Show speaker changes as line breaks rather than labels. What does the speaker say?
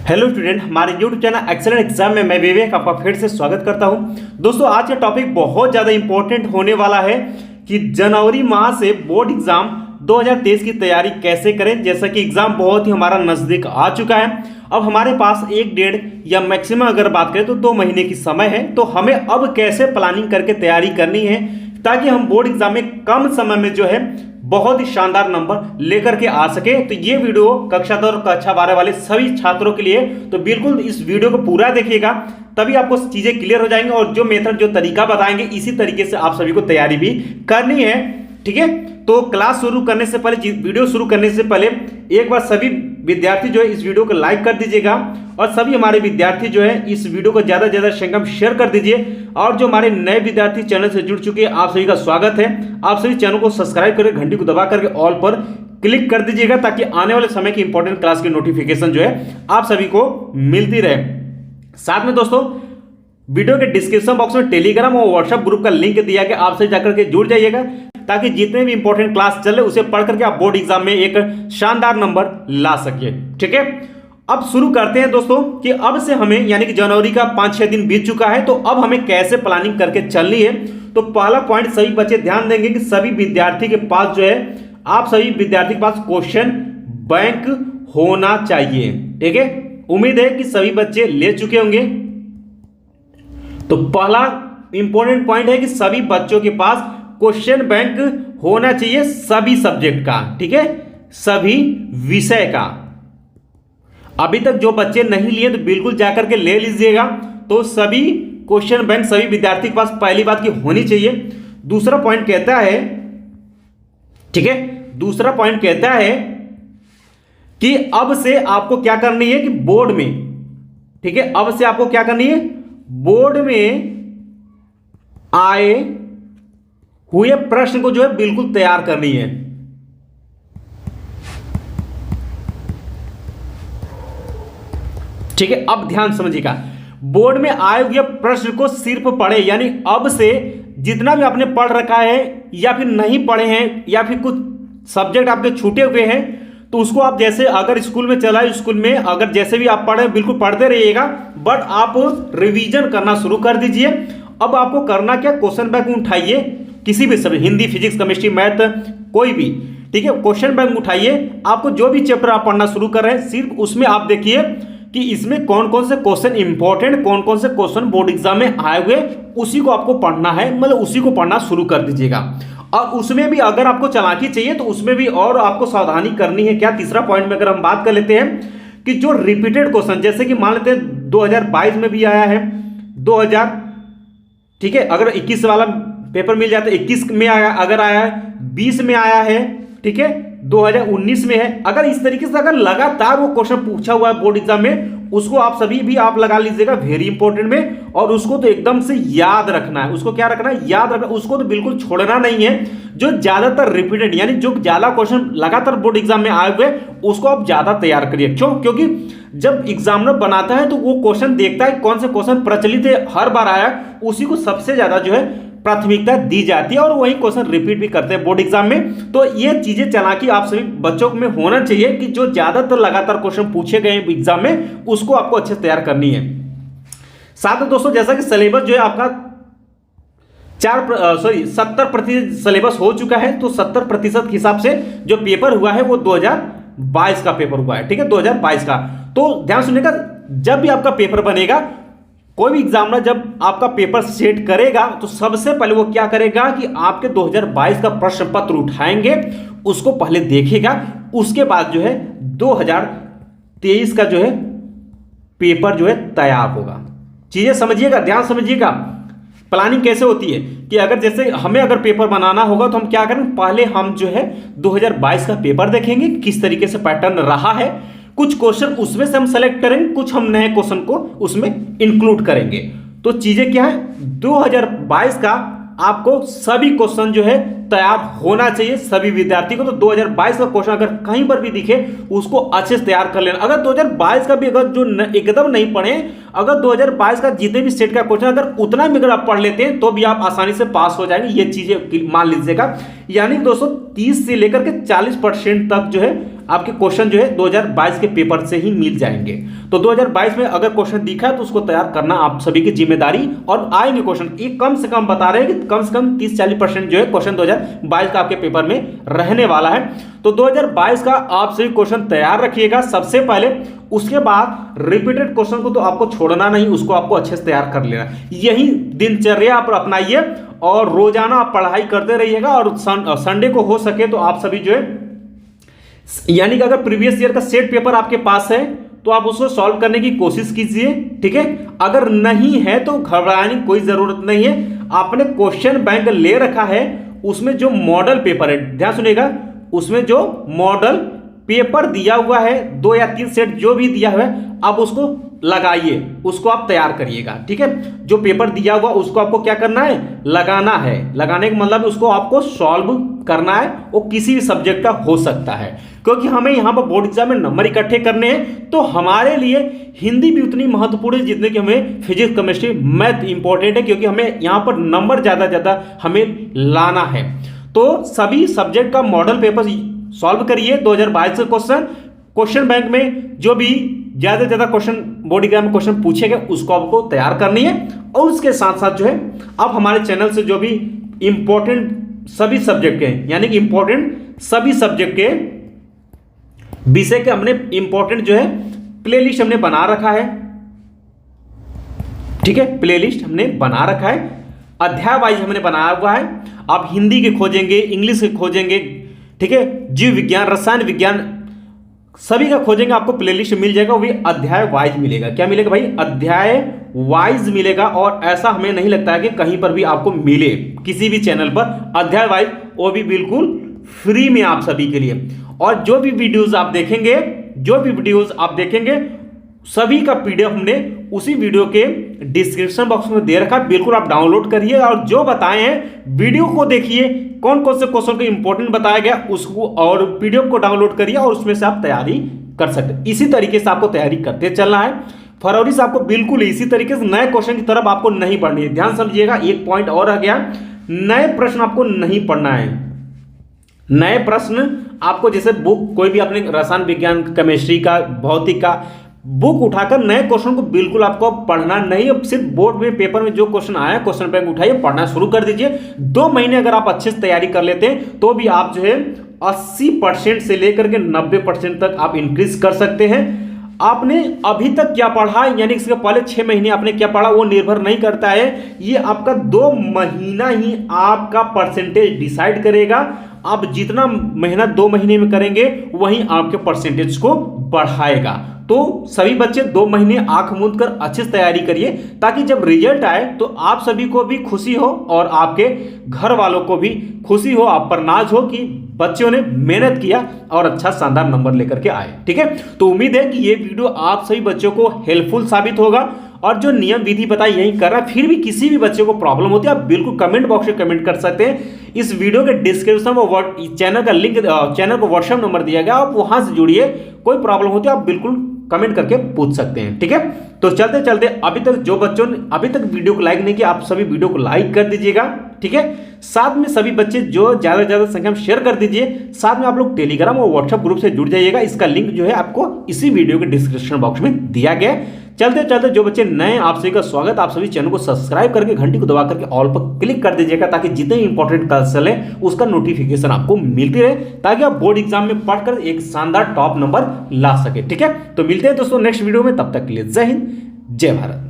Hello student, हमारे YouTube channel excellent exam में मैं विवेक आपका फिर से स्वागत करता हूं। दोस्तों, आज का टॉपिक बहुत ज़्यादा इंपॉर्टेंट होने वाला है कि जनवरी माह से बोर्ड एग्जाम 2023 की तैयारी कैसे करें। जैसा कि एग्जाम बहुत ही हमारा नज़दीक आ चुका है, अब हमारे पास एक डेढ़ या मैक्सिमम अगर बात करें तो 2 महीने की समय है। तो हमें अब कैसे प्लानिंग करके तैयारी करनी है ताकि हम बोर्ड एग्जाम में कम समय में जो है बहुत ही शानदार नंबर लेकर के आ सके। तो ये वीडियो कक्षा 10 और कक्षा 12 वाले सभी छात्रों के लिए, तो बिल्कुल इस वीडियो को पूरा देखिएगा, तभी आपको चीजें क्लियर हो जाएंगी और जो मेथड जो तरीका बताएंगे इसी तरीके से आप सभी को तैयारी भी करनी है। ठीक है, तो क्लास शुरू करने से पहले, वीडियो शुरू करने से पहले एक बार सभी विद्यार्थी जो है इस वीडियो को लाइक कर दीजिएगा और सभी हमारे विद्यार्थी जो है इस वीडियो को ज्यादा से ज्यादा संख्या में शेयर कर दीजिए। और जो हमारे नए विद्यार्थी चैनल से जुड़ चुके हैं, आप सभी का स्वागत है। आप सभी चैनल को सब्सक्राइब करके घंटी को दबा करके ऑल पर क्लिक कर दीजिएगा ताकि आने वाले समय की इंपॉर्टेंट क्लास की नोटिफिकेशन जो है आप सभी को मिलती रहे। साथ में दोस्तों, वीडियो के डिस्क्रिप्शन बॉक्स में टेलीग्राम और व्हाट्सएप ग्रुप का लिंक दिया गया, आपसे जाकर के जुड़ जाइएगा ताकि जितने भी इंपॉर्टेंट क्लास चले उसे पढ़ करके आप बोर्ड एग्जाम में एक शानदार नंबर ला सके। ठीक है, अब शुरू करते हैं दोस्तों कि अब से हमें, यानी कि जनवरी का 5-6 दिन बीत चुका है, तो अब हमें कैसे प्लानिंग करके चलनी है। तो पहला पॉइंट, सभी बच्चे ध्यान देंगे कि सभी विद्यार्थी के पास जो है, आप सभी विद्यार्थी के पास क्वेश्चन बैंक होना चाहिए। ठीक है, उम्मीद है कि सभी बच्चे ले चुके होंगे। तो पहला इंपॉर्टेंट पॉइंट है कि सभी बच्चों के पास क्वेश्चन बैंक होना चाहिए सभी सब्जेक्ट का। ठीक है, सभी विषय का। अभी तक जो बच्चे नहीं लिए तो बिल्कुल जाकर के ले लीजिएगा। तो सभी क्वेश्चन बैंक सभी विद्यार्थी के पास पहली बात की होनी चाहिए। दूसरा पॉइंट कहता है, ठीक है, दूसरा पॉइंट कहता है कि अब से आपको क्या करनी है कि बोर्ड में, ठीक है, अब से आपको क्या करनी है, बोर्ड में आए हुए प्रश्न को जो है बिल्कुल तैयार करनी है। ठीक है, अब ध्यान समझिएगा, बोर्ड में आए हुए प्रश्न को सिर्फ पढ़े, यानी अब से जितना भी आपने पढ़ रखा है या फिर नहीं पढ़े हैं या फिर कुछ सब्जेक्ट आपके छूटे हुए हैं, तो उसको आप जैसे अगर स्कूल में चला है, स्कूल में अगर जैसे भी आप पढ़े बिल्कुल पढ़ते रहिएगा, बट आप रिवीजन करना शुरू कर दीजिए। अब आपको करना क्या, क्वेश्चन बैंक उठाइए, किसी भी subject, Hindi, physics, chemistry, math, कोई भी, ठीक है, क्वेश्चन बैंक उठाइए। आपको जो भी चैप्टर आप पढ़ना शुरू कर रहे हैं, सिर्फ उसमें आप देखिए कि इसमें कौन कौन से क्वेश्चन इंपॉर्टेंट, कौन कौन से क्वेश्चन बोर्ड एग्जाम में आए हुए, उसी को आपको पढ़ना है, मतलब उसी को पढ़ना शुरू कर दीजिएगा। और उसमें भी अगर आपको चालाकी चाहिए तो उसमें भी और आपको सावधानी करनी है। क्या, तीसरा पॉइंट में अगर हम बात कर लेते हैं कि जो रिपीटेड क्वेश्चन, जैसे कि मान लेते हैं 2022 में भी आया है, 2000, ठीक है, अगर 21 वाला पेपर मिल जाता है, 21 में आया, अगर आया है 20 में आया है, ठीक है, 2019 में है, अगर इस तरीके से अगर लगातार वो क्वेश्चन पूछा हुआ है बोर्ड एग्जाम में, उसको आप सभी भी आप लगा लीजिएगा वेरी इंपॉर्टेंट में। और उसको तो एकदम से याद रखना है, उसको क्या रखना है, याद रखना, उसको तो बिल्कुल छोड़ना नहीं है। जो ज्यादातर रिपीटेड, यानी जो ज्यादा क्वेश्चन लगातार बोर्ड एग्जाम में आए हुए, उसको आप ज्यादा तैयार करिए। क्यों, क्योंकि जब एग्जामिनर बनाता है तो वो क्वेश्चन देखता है कौन से क्वेश्चन प्रचलित है, हर बार आया, उसी को सबसे ज्यादा जो है प्राथमिकता दी जाती है और वही क्वेश्चन रिपीट भी करते हैं बोर्ड एग्जाम में। तो ये चीजें चालाकी आप सभी बच्चों में होना चाहिए कि जो ज्यादातर लगातार क्वेश्चन पूछे गए एग्जाम में, उसको आपको अच्छे से तैयार करनी है। साथ में दोस्तों, जैसा कि सिलेबस जो है आपका 70% सिलेबस हो चुका है, तो 70% के हिसाब से जो पेपर हुआ है वो 2022 का पेपर हुआ है। ठीक है, 2022 का। तो ध्यान सुनिएगा, जब भी आपका पेपर बनेगा, कोई भी एग्जामिनर जब आपका पेपर सेट करेगा, तो सबसे पहले वो क्या करेगा कि आपके 2022 का प्रश्न पत्र उठाएंगे, उसको पहले देखेगा, उसके बाद जो है 2023 का जो है पेपर जो है तैयार होगा। चीजें समझिएगा, ध्यान समझिएगा, प्लानिंग कैसे होती है कि अगर जैसे हमें अगर पेपर बनाना होगा तो हम क्या करें, पहले हम जो है 2022 का पेपर देखेंगे, किस तरीके से पैटर्न रहा है, कुछ क्वेश्चन उसमें से हम सेलेक्ट करेंगे, कुछ हम नए क्वेश्चन को उसमें इंक्लूड करेंगे। तो चीजें क्या है, 2022 का आपको सभी क्वेश्चन जो है तैयार होना चाहिए सभी विद्यार्थी को। तो 2022 का क्वेश्चन अगर कहीं पर भी दिखे उसको अच्छे से तैयार कर लेना। अगर 2022 का भी अगर जो एकदम नहीं पढ़े, अगर 2022 का जितने भी सेट का क्वेश्चन अगर उतना भी अगर आप पढ़ लेते हैं तो भी आप आसानी से पास हो जाएंगे, ये चीजें मान लीजिएगा। यानी दोस्तों 30 से लेकर के 40% तक जो है आपके क्वेश्चन जो है 2022 के पेपर से ही मिल जाएंगे। तो 2022 में अगर क्वेश्चन दिखा है तो उसको तैयार करना आप सभी की जिम्मेदारी, और आएंगे क्वेश्चन। ये कम से कम बता रहे हैं कि कम से कम 30-40% जो है क्वेश्चन 2022 का आपके पेपर में रहने वाला है। तो 2022 का आप सभी क्वेश्चन तैयार रखिएगा सबसे पहले। उसके बाद रिपीटेड क्वेश्चन को तो आपको छोड़ना नहीं, उसको आपको अच्छे से तैयार कर लेना। यही दिनचर्या आप अपनाइए और रोजाना आप पढ़ाई करते रहिएगा। और संडे को हो सके तो आप सभी जो है, यानी कि अगर प्रीवियस ईयर का सेट पेपर आपके पास है तो आप उसको सॉल्व करने की कोशिश कीजिए, ठीक है। अगर नहीं है तो घबराने की कोई जरूरत नहीं है। आपने क्वेश्चन बैंक ले रखा है, उसमें जो मॉडल पेपर है, ध्यान सुनिएगा, उसमें जो मॉडल पेपर दिया हुआ है 2 या 3 सेट जो भी दिया हुआ है, आप उसको लगाइए, उसको आप तैयार करिएगा, ठीक है। जो पेपर दिया हुआ उसको आपको क्या करना है, लगाना है। लगाने का मतलब उसको आपको सॉल्व करना है। वो किसी भी सब्जेक्ट का हो सकता है, क्योंकि हमें यहाँ पर बोर्ड एग्जाम में नंबर इकट्ठे करने हैं। तो हमारे लिए हिंदी भी उतनी महत्वपूर्ण है जितने कि हमें फिजिक्स, केमिस्ट्री, मैथ इंपॉर्टेंट है, क्योंकि हमें यहाँ पर नंबर ज्यादा हमें लाना है। तो सभी सब्जेक्ट का मॉडल पेपर सॉल्व करिए 2022 के क्वेश्चन बैंक में जो भी ज्यादा क्वेश्चन बोर्ड एग्जाम में क्वेश्चन पूछे गए उसको आपको तैयार करनी है। और उसके साथ साथ जो है आप हमारे चैनल से जो भी इंपॉर्टेंट सभी सब्जेक्ट के, यानी कि इंपॉर्टेंट सभी सब्जेक्ट के विषय के हमने इंपॉर्टेंट जो है प्लेलिस्ट हमने बना रखा है, ठीक है। प्लेलिस्ट हमने बना रखा है, अध्याय वाइज हमने बनाया हुआ है। आप हिंदी के खोजेंगे, इंग्लिश के खोजेंगे, ठीक है, जीव विज्ञान, रसायन विज्ञान, सभी का खोजेंगे, आपको प्लेलिस्ट मिल जाएगा। वो भी अध्याय वाइज मिलेगा। क्या मिलेगा भाई, अध्याय वाइज मिलेगा। और ऐसा हमें नहीं लगता है कि कहीं पर भी आपको मिले किसी भी चैनल पर अध्याय वाइज, वो भी बिल्कुल फ्री में आप सभी के लिए। और जो भी वीडियोस आप देखेंगे सभी का पीडीएफ हमने उसी वीडियो के डिस्क्रिप्शन बॉक्स में दे रखा है, बिल्कुल आप डाउनलोड करिए। और जो बताए हैं वीडियो को देखिए, कौन कौन से क्वेश्चन को इंपॉर्टेंट बताया गया उसको, और पीडीएफ को डाउनलोड करिए और उसमें से आप तैयारी कर सकते हैं। इसी तरीके से आपको तैयारी करते चलना है। फरवरी से आपको बिल्कुल इसी तरीके से नए क्वेश्चन की तरफ आपको नहीं पढ़नी है। ध्यान समझिएगा, एक पॉइंट और आ गया, नए प्रश्न आपको नहीं पढ़ना है। नए प्रश्न आपको जैसे बुक, कोई भी अपने रसायन विज्ञान, केमिस्ट्री का, भौतिक का बुक उठाकर नए क्वेश्चन को बिल्कुल आपको पढ़ना नहीं है। सिर्फ बोर्ड में पेपर में जो क्वेश्चन आया क्वेश्चन बैंक उठाइए, पढ़ना शुरू कर दीजिए। 2 महीने अगर आप अच्छे से तैयारी कर लेते हैं तो भी आप जो है 80% से लेकर के 90% तक आप इंक्रीज कर सकते हैं। आपने अभी तक क्या पढ़ा, यानी इसके पहले 6 महीने आपने क्या पढ़ा, वो निर्भर नहीं करता है। ये आपका 2 महीना ही आपका परसेंटेज डिसाइड करेगा। आप जितना मेहनत 2 महीने में करेंगे वहीं आपके परसेंटेज को बढ़ाएगा। तो सभी बच्चे 2 महीने आंख मूंद कर अच्छे से तैयारी करिए, ताकि जब रिजल्ट आए तो आप सभी को भी खुशी हो और आपके घर वालों को भी खुशी हो, आप पर नाज हो कि बच्चों ने मेहनत किया और अच्छा शानदार नंबर लेकर के आए, ठीक है। तो उम्मीद है कि ये वीडियो आप सभी बच्चों को हेल्पफुल साबित होगा। और जो नियम विधि बताई यही कर रहा है, फिर भी किसी भी बच्चे को प्रॉब्लम होती है आप बिल्कुल कमेंट बॉक्स में कमेंट कर सकते हैं। इस वीडियो के डिस्क्रिप्शन में चैनल का लिंक, चैनल को व्हाट्सएप नंबर दिया गया, आप वहां से जुड़िए। कोई प्रॉब्लम होती है आप बिल्कुल कमेंट करके पूछ सकते हैं, ठीक है। तो चलते चलते अभी तक जो बच्चों ने अभी तक वीडियो को लाइक नहीं किया, आप सभी वीडियो को लाइक कर दीजिएगा, ठीक है। साथ में सभी बच्चे जो ज्यादा संख्या में शेयर कर दीजिए। साथ में आप लोग टेलीग्राम और व्हाट्सएप ग्रुप से जुड़ जाइएगा। इसका लिंक जो है आपको इसी वीडियो के डिस्क्रिप्शन बॉक्स में दिया गया है। चलते चलते जो बच्चे नए, आप सभी का स्वागत। आप सभी चैनल को सब्सक्राइब करके घंटी को दबा करके ऑल पर क्लिक कर दीजिएगा, ताकि जितने इंपॉर्टेंट क्लासेस है उसका नोटिफिकेशन आपको मिलती रहे, ताकि आप बोर्ड एग्जाम में पढ़कर एक शानदार टॉप नंबर ला सके, ठीक है। तो मिलते हैं दोस्तों नेक्स्ट वीडियो में, तब तक के लिए जय हिंद, जय भारत।